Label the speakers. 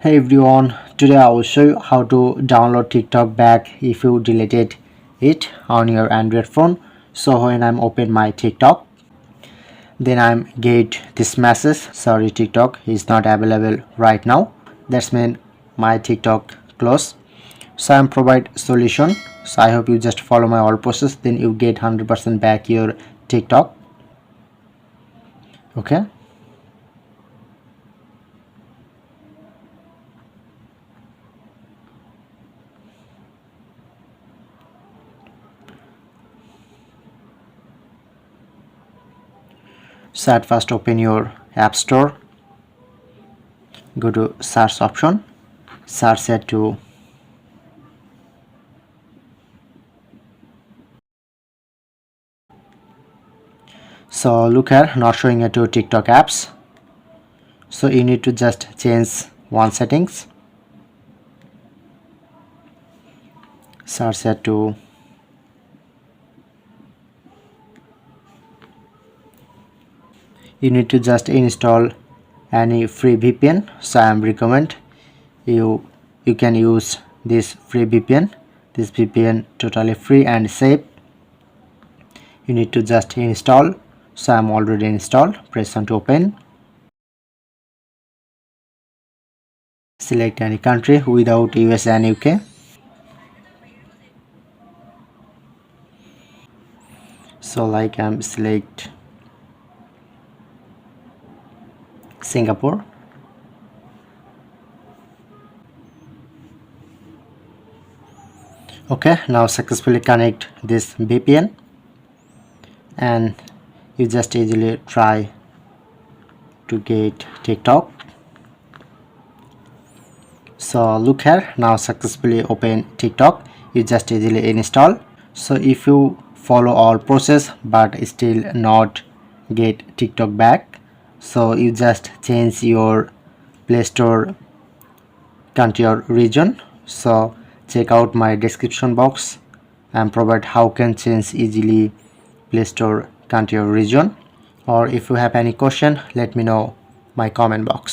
Speaker 1: Hey everyone, today I will show you how to download TikTok back if you deleted it on your Android phone. So when I'm open my TikTok, then I'm get this message, sorry TikTok is not available right now. That's mean my TikTok close. So I'm provide solution. So I hope you just follow my all process, then you get 100% back your TikTok. Okay. So at first open your app store, go to search option, search it to so look here, not showing it to TikTok apps. So you need to just change one settings, search it to you need to just install any free VPN. So I am recommend you can use this free VPN. This VPN totally free and safe. You need to just install. So I'm already installed. Press on to open. Select any country without US and UK. So like I'm select Singapore. Okay, now successfully connect this VPN and you just easily try to get TikTok. So look here, now successfully open TikTok. You just easily install. So if you follow all process but still not get TikTok back, so you just change your Play Store country or region. So check out my description box and provide how can change easily Play Store country or region. Or if you have any question, let me know my comment box.